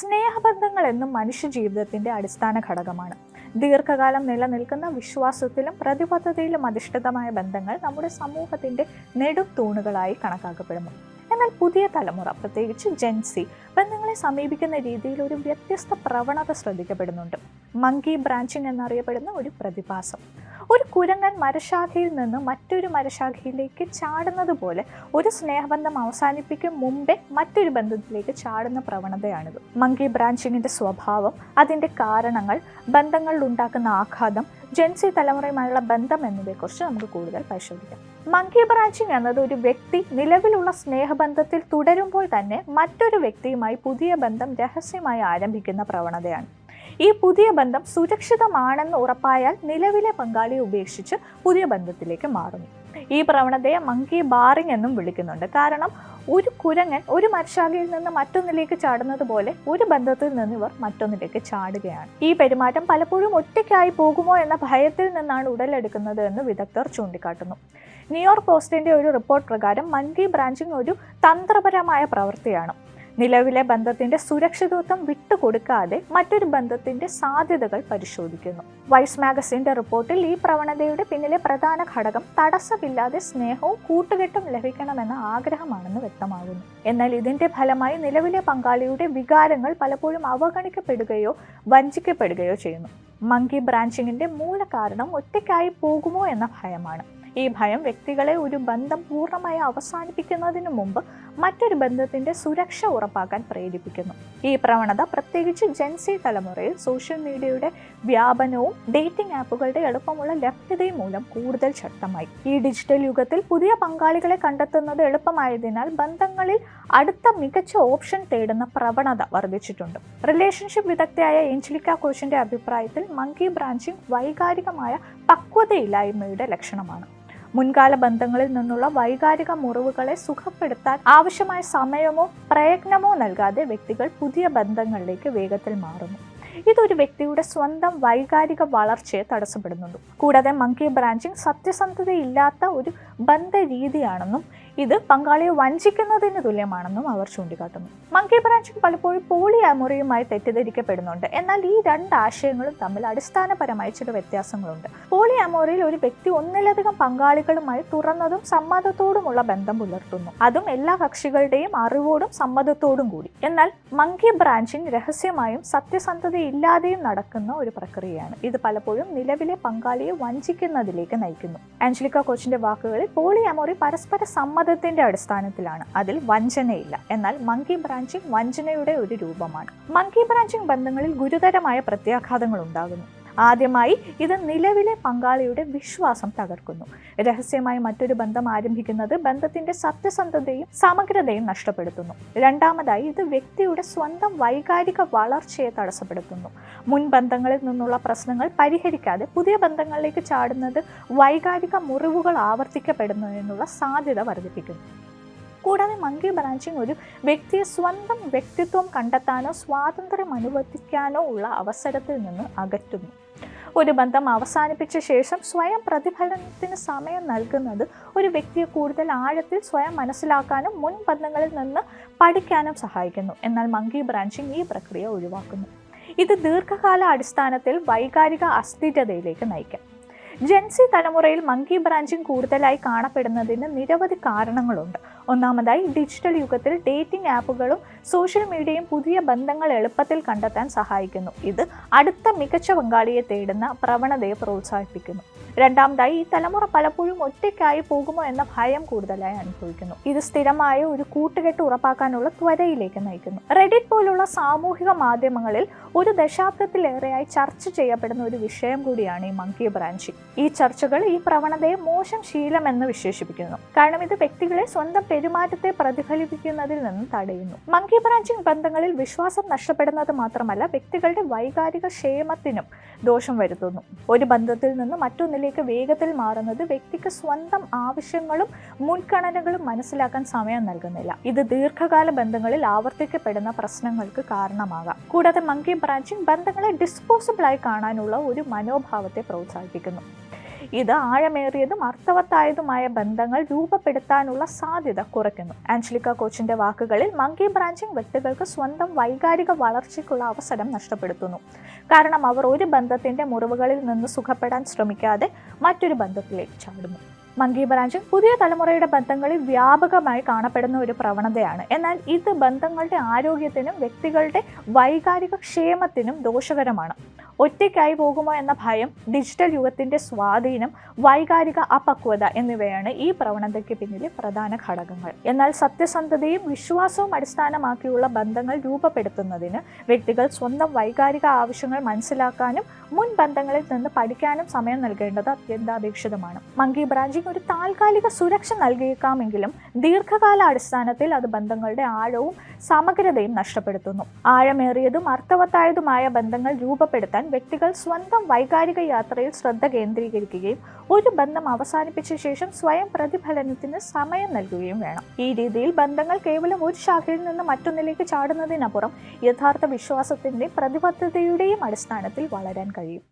സ്നേഹബന്ധങ്ങൾ എന്നും മനുഷ്യ ജീവിതത്തിന്റെ അടിസ്ഥാന ഘടകമാണ്. ദീർഘകാലം നിലനിൽക്കുന്ന വിശ്വാസത്തിലും പ്രതിബദ്ധതയിലും അധിഷ്ഠിതമായ ബന്ധങ്ങൾ നമ്മുടെ സമൂഹത്തിന്റെ നെടും തൂണുകളായി കണക്കാക്കപ്പെടുന്നു. എന്നാൽ പുതിയ തലമുറ, പ്രത്യേകിച്ച് ജെൻസി, ബന്ധങ്ങളെ സമീപിക്കുന്ന രീതിയിൽ ഒരു വ്യത്യസ്ത പ്രവണത ശ്രദ്ധിക്കപ്പെടുന്നുണ്ട്. മങ്കി ബ്രാഞ്ചിങ് എന്നറിയപ്പെടുന്ന ഒരു പ്രതിഭാസം. ഒരു കുരങ്ങൻ മരശാഖയിൽ നിന്ന് മറ്റൊരു മരശാഖയിലേക്ക് ചാടുന്നത് പോലെ ഒരു സ്നേഹബന്ധം അവസാനിപ്പിക്കും മുമ്പേ മറ്റൊരു ബന്ധത്തിലേക്ക് ചാടുന്ന പ്രവണതയാണിത്. മങ്കി ബ്രാഞ്ചിങ്ങിന്റെ സ്വഭാവം, അതിന്റെ കാരണങ്ങൾ, ബന്ധങ്ങളിൽ ഉണ്ടാക്കുന്ന ആഘാതം, ജെൻസി തലമുറയുമായുള്ള ബന്ധം എന്നിവയെക്കുറിച്ച് നമുക്ക് കൂടുതൽ പരിശോധിക്കാം. മങ്കി ബ്രാഞ്ചിങ് എന്നത് ഒരു വ്യക്തി നിലവിലുള്ള സ്നേഹബന്ധത്തിൽ തുടരുമ്പോൾ തന്നെ മറ്റൊരു വ്യക്തിയുമായി പുതിയ ബന്ധം രഹസ്യമായി ആരംഭിക്കുന്ന പ്രവണതയാണ്. ഈ പുതിയ ബന്ധം സുരക്ഷിതമാണെന്ന് ഉറപ്പായാൽ നിലവിലെ പങ്കാളിയെ ഉപേക്ഷിച്ച് പുതിയ ബന്ധത്തിലേക്ക് മാറുന്നു. ഈ പ്രവണതയെ മങ്കി ബാറിംഗ് എന്നും വിളിക്കുന്നുണ്ട്. കാരണം ഒരു കുരങ്ങൻ ഒരു മരശാഖയിൽ നിന്ന് മറ്റൊന്നിലേക്ക് ചാടുന്നത് പോലെ ഒരു ബന്ധത്തിൽ നിന്ന് ഇവർ മറ്റൊന്നിലേക്ക് ചാടുകയാണ്. ഈ പെരുമാറ്റം പലപ്പോഴും ഒറ്റയ്ക്കായി പോകുമോ എന്ന ഭയത്തിൽ നിന്നാണ് ഉടലെടുക്കുന്നത് എന്ന് വിദഗ്ധർ ചൂണ്ടിക്കാട്ടുന്നു. ന്യൂയോർക്ക് പോസ്റ്റിന്റെ ഒരു റിപ്പോർട്ട് പ്രകാരം മങ്കി ബ്രാഞ്ചിങ് ഒരു തന്ത്രപരമായ പ്രവൃത്തിയാണ്. നിലവിലെ ബന്ധത്തിന്റെ സുരക്ഷിതത്വം വിട്ടുകൊടുക്കാതെ മറ്റൊരു ബന്ധത്തിന്റെ സാധ്യതകൾ പരിശോധിക്കുന്നു. വൈസ് മാഗസിന്റെ റിപ്പോർട്ടിൽ ഈ പ്രവണതയുടെ പിന്നിലെ പ്രധാന ഘടകം തടസ്സമില്ലാതെ സ്നേഹവും കൂട്ടുകെട്ടും ലഭിക്കണമെന്ന ആഗ്രഹമാണെന്ന് വ്യക്തമാകുന്നു. എന്നാൽ ഇതിന്റെ ഫലമായി നിലവിലെ പങ്കാളിയുടെ വികാരങ്ങൾ പലപ്പോഴും അവഗണിക്കപ്പെടുകയോ വഞ്ചിക്കപ്പെടുകയോ ചെയ്യുന്നു. മങ്കി ബ്രാഞ്ചിങ്ങിന്റെ മൂല കാരണം ഒറ്റയ്ക്കായി പോകുമോ എന്ന ഭയമാണ്. ഈ ഭയം വ്യക്തികളെ ഒരു ബന്ധം പൂർണ്ണമായി അവസാനിപ്പിക്കുന്നതിന് മുമ്പ് മറ്റൊരു ബന്ധത്തിന്റെ സുരക്ഷ ഉറപ്പാക്കാൻ പ്രേരിപ്പിക്കുന്നു. ഈ പ്രവണത പ്രത്യേകിച്ച് ജെൻസി തലമുറയിൽ സോഷ്യൽ മീഡിയയുടെ വ്യാപനവും ഡേറ്റിംഗ് ആപ്പുകളുടെ എളുപ്പമുള്ള ലഭ്യതയും മൂലം കൂടുതൽ ശക്തമായി. ഈ ഡിജിറ്റൽ യുഗത്തിൽ പുതിയ പങ്കാളികളെ കണ്ടെത്തുന്നത് എളുപ്പമായതിനാൽ ബന്ധങ്ങളിൽ അടുത്ത മികച്ച ഓപ്ഷൻ തേടുന്ന പ്രവണത വർദ്ധിച്ചിട്ടുണ്ട്. റിലേഷൻഷിപ്പ് വിദഗ്ധയായ ഏഞ്ചലിക്ക കോച്ചിന്റെ അഭിപ്രായത്തിൽ മങ്കി ബ്രാഞ്ചിങ് വൈകാരികമായ പക്വതയില്ലായ്മയുടെ ലക്ഷണമാണ്. മുൻകാല ബന്ധങ്ങളിൽ നിന്നുള്ള വൈകാരിക മുറിവുകളെ സുഖപ്പെടുത്താൻ ആവശ്യമായ സമയമോ പ്രയത്നമോ നൽകാതെ വ്യക്തികൾ പുതിയ ബന്ധങ്ങളിലേക്ക് വേഗത്തിൽ മാറുന്നു. ഇതൊരു വ്യക്തിയുടെ സ്വന്തം വൈകാരിക വളർച്ചയെ തടസ്സപ്പെടുന്നുണ്ട്. കൂടാതെ മങ്കി ബ്രാഞ്ചിങ് സത്യസന്ധതയില്ലാത്ത ഒരു ബന്ധ രീതിയാണെന്നും ഇത് പങ്കാളിയെ വഞ്ചിക്കുന്നതിന് തുല്യമാണെന്നും അവർ ചൂണ്ടിക്കാട്ടുന്നു. മങ്കി ബ്രാഞ്ചിങ് പലപ്പോഴും പോളിയാമോറിയുമായി തെറ്റിദ്ധരിക്കപ്പെടുന്നുണ്ട്. എന്നാൽ ഈ രണ്ട് ആശയങ്ങളും തമ്മിൽ അടിസ്ഥാനപരമായി ചില വ്യത്യാസങ്ങളുണ്ട്. പോളിയാമോറിയിൽ ഒരു വ്യക്തി ഒന്നിലധികം പങ്കാളികളുമായി തുറന്നതും സമ്മതത്തോടുമുള്ള ബന്ധം പുലർത്തുന്നു, അതും എല്ലാ കക്ഷികളുടെയും അറിവോടും സമ്മതത്തോടും കൂടി. എന്നാൽ മങ്കി ബ്രാഞ്ചിങ് രഹസ്യമായും സത്യസന്ധതയില്ലാതെയും നടക്കുന്ന ഒരു പ്രക്രിയയാണ്. ഇത് പലപ്പോഴും നിലവിലെ പങ്കാളിയെ വഞ്ചിക്കുന്നതിലേക്ക് നയിക്കുന്നു. ആഞ്ചലിക്ക കോച്ചിന്റെ വാക്കുകളിൽ പോളിയാമോറി പരസ്പര സമ്മതത്തിന്റെ അടിസ്ഥാനത്തിലാണ്, അതിൽ വഞ്ചനയില്ല. എന്നാൽ മങ്കി ബ്രാഞ്ചിങ് വഞ്ചനയുടെ ഒരു രൂപമാണ്. മങ്കി ബ്രാഞ്ചിങ് ബന്ധങ്ങളിൽ ഗുരുതരമായ പ്രത്യാഘാതങ്ങൾ ഉണ്ടാകുന്നു. ആദ്യമായി ഇത് നിലവിലെ പങ്കാളിയുടെ വിശ്വാസം തകർക്കുന്നു. രഹസ്യമായി മറ്റൊരു ബന്ധം ആരംഭിക്കുന്നത് ബന്ധത്തിന്റെ സത്യസന്ധതയും സമഗ്രതയും നഷ്ടപ്പെടുത്തുന്നു. രണ്ടാമതായി ഇത് വ്യക്തിയുടെ സ്വന്തം വൈകാരിക വളർച്ചയെ തടസ്സപ്പെടുത്തുന്നു. മുൻ ബന്ധങ്ങളിൽ നിന്നുള്ള പ്രശ്നങ്ങൾ പരിഹരിക്കാതെ പുതിയ ബന്ധങ്ങളിലേക്ക് ചാടുന്നത് വൈകാരിക മുറിവുകൾ ആവർത്തിക്കപ്പെടുന്നതിനുള്ള സാധ്യത വർദ്ധിപ്പിക്കുന്നു. കൂടാതെ മങ്കി ബ്രാഞ്ചിങ് ഒരു വ്യക്തിയെ സ്വന്തം വ്യക്തിത്വം കണ്ടെത്താനോ സ്വാതന്ത്ര്യം അനുവദിക്കാനോ ഉള്ള അവസരത്തിൽ നിന്ന് അകറ്റുന്നു. ഒരു ബന്ധം അവസാനിപ്പിച്ച ശേഷം സ്വയം പ്രതിഫലനത്തിന് സമയം നൽകുന്നത് ഒരു വ്യക്തിയെ കൂടുതൽ ആഴത്തിൽ സ്വയം മനസ്സിലാക്കാനും മുൻ ബന്ധങ്ങളിൽ നിന്ന് പഠിക്കാനും സഹായിക്കുന്നു. എന്നാൽ മങ്കി ബ്രാഞ്ചിങ് ഈ പ്രക്രിയ ഒഴിവാക്കുന്നു. ഇത് ദീർഘകാല അടിസ്ഥാനത്തിൽ വൈകാരിക അസ്ഥിരതയിലേക്ക് നയിക്കാം. ജെൻസി തലമുറയിൽ മങ്കി ബ്രാഞ്ചിങ് കൂടുതലായി കാണപ്പെടുന്നതിന് നിരവധി കാരണങ്ങളുണ്ട്. ഒന്നാമതായി, ഡിജിറ്റൽ യുഗത്തിൽ ഡേറ്റിംഗ് ആപ്പുകളും സോഷ്യൽ മീഡിയയും പുതിയ ബന്ധങ്ങൾ എളുപ്പത്തിൽ കണ്ടെത്താൻ സഹായിക്കുന്നു. ഇത് അടുത്ത മികച്ച പങ്കാളിയെ തേടുന്ന പ്രവണതയെ പ്രോത്സാഹിപ്പിക്കുന്നു. രണ്ടാമതായി, ഈ തലമുറ പലപ്പോഴും ഒറ്റയ്ക്കായി പോകുമോ എന്ന ഭയം കൂടുതലായി അനുഭവിക്കുന്നു. ഇത് സ്ഥിരമായ ഒരു കൂട്ടുകെട്ട് ഉറപ്പാക്കാനുള്ള ത്വരയിലേക്ക് നയിക്കുന്നു. റെഡിറ്റ് പോലുള്ള സാമൂഹിക മാധ്യമങ്ങളിൽ ഒരു ദശാബ്ദത്തിലേറെയായി ചർച്ച ചെയ്യപ്പെടുന്ന ഒരു വിഷയം കൂടിയാണ് ഈ മങ്കി ബ്രാഞ്ചിങ്. ഈ ചർച്ചകൾ ഈ പ്രവണതയെ മോശം ശീലം എന്ന് വിശേഷിപ്പിക്കുന്നു. കാരണം ഇത് വ്യക്തികളെ സ്വന്തം പെരുമാറ്റത്തെ പ്രതിഫലിപ്പിക്കുന്നതിൽ നിന്ന് തടയുന്നു. മങ്കി ബ്രാഞ്ചിങ് ബന്ധങ്ങളിൽ വിശ്വാസം നഷ്ടപ്പെടുന്നത് മാത്രമല്ല, വ്യക്തികളുടെ വൈകാരിക ക്ഷേമത്തിനും ദോഷം വരുത്തുന്നു. ഒരു ബന്ധത്തിൽ നിന്ന് മറ്റൊന്നിലേക്ക് വേഗത്തിൽ മാറുന്നത് വ്യക്തിക്ക് സ്വന്തം ആവശ്യങ്ങളും മുൻഗണനകളും മനസ്സിലാക്കാൻ സമയം നൽകുന്നില്ല. ഇത് ദീർഘകാല ബന്ധങ്ങളിൽ ആവർത്തിക്കപ്പെടുന്ന പ്രശ്നങ്ങൾക്ക് കാരണമാകാം. കൂടാതെ മങ്കി ബ്രാഞ്ചിങ് ബന്ധങ്ങളെ ഡിസ്പോസിബിളായി കാണാനുള്ള ഒരു മനോഭാവത്തെ പ്രോത്സാഹിപ്പിക്കുന്നു. ഇത് ആഴമേറിയതും അർത്ഥവത്തായതുമായ ബന്ധങ്ങൾ രൂപപ്പെടുത്താനുള്ള സാധ്യത കുറയ്ക്കുന്നു. ആഞ്ചലിക്ക കോച്ചിന്റെ വാക്കുകളിൽ, മങ്കി ബ്രാഞ്ചിങ് വ്യക്തികൾക്ക് സ്വന്തം വൈകാരിക വളർച്ചയ്ക്കുള്ള അവസരം നഷ്ടപ്പെടുത്തുന്നു. കാരണം അവർ ഒരു ബന്ധത്തിന്റെ മുറിവുകളിൽ നിന്ന് സുഖപ്പെടാൻ ശ്രമിക്കാതെ മറ്റൊരു ബന്ധത്തിലേക്ക് ചാടുന്നു. മങ്കി ബ്രാഞ്ചിങ് പുതിയ തലമുറയുടെ ബന്ധങ്ങളിൽ വ്യാപകമായി കാണപ്പെടുന്ന ഒരു പ്രവണതയാണ്. എന്നാൽ ഇത് ബന്ധങ്ങളുടെ ആരോഗ്യത്തിനും വ്യക്തികളുടെ വൈകാരിക ക്ഷേമത്തിനും ദോഷകരമാണ്. ഒറ്റയ്ക്കായി പോകുമോ എന്ന ഭയം, ഡിജിറ്റൽ യുഗത്തിന്റെ സ്വാധീനം, വൈകാരിക അപക്വത എന്നിവയാണ് ഈ പ്രവണതയ്ക്ക് പിന്നിലെ പ്രധാന ഘടകങ്ങൾ. എന്നാൽ സത്യസന്ധതയും വിശ്വാസവും അടിസ്ഥാനമാക്കിയുള്ള ബന്ധങ്ങൾ രൂപപ്പെടുത്തുന്നതിന് വ്യക്തികൾ സ്വന്തം വൈകാരിക ആവശ്യങ്ങൾ മനസ്സിലാക്കാനും മുൻ ബന്ധങ്ങളിൽ നിന്ന് പഠിക്കാനും സമയം നൽകേണ്ടത് അത്യന്താപേക്ഷിതമാണ്. മങ്കി ബ്രാഞ്ചിങ് ഒരു താൽക്കാലിക സുരക്ഷ നൽകിയേക്കാമെങ്കിലും ദീർഘകാല അടിസ്ഥാനത്തിൽ അത് ബന്ധങ്ങളുടെ ആഴവും സമഗ്രതയും നഷ്ടപ്പെടുത്തുന്നു. ആഴമേറിയതും അർത്ഥവത്തായതുമായ ബന്ധങ്ങൾ രൂപപ്പെടുത്താൻ വ്യക്തികൾ സ്വന്തം വൈകാരിക യാത്രയിൽ ശ്രദ്ധ കേന്ദ്രീകരിക്കുകയും ഒരു ബന്ധം അവസാനിപ്പിച്ച ശേഷം സ്വയം പ്രതിഫലനത്തിന് സമയം നൽകുകയും വേണം. ഈ രീതിയിൽ ബന്ധങ്ങൾ കേവലം ഒരു ശാഖയിൽ നിന്ന് മറ്റൊന്നിലേക്ക് ചാടുന്നതിനപ്പുറം യഥാർത്ഥ വിശ്വാസത്തിന്റെയും പ്രതിബദ്ധതയുടെയും അടിസ്ഥാനത്തിൽ വളരാൻ കഴിയും.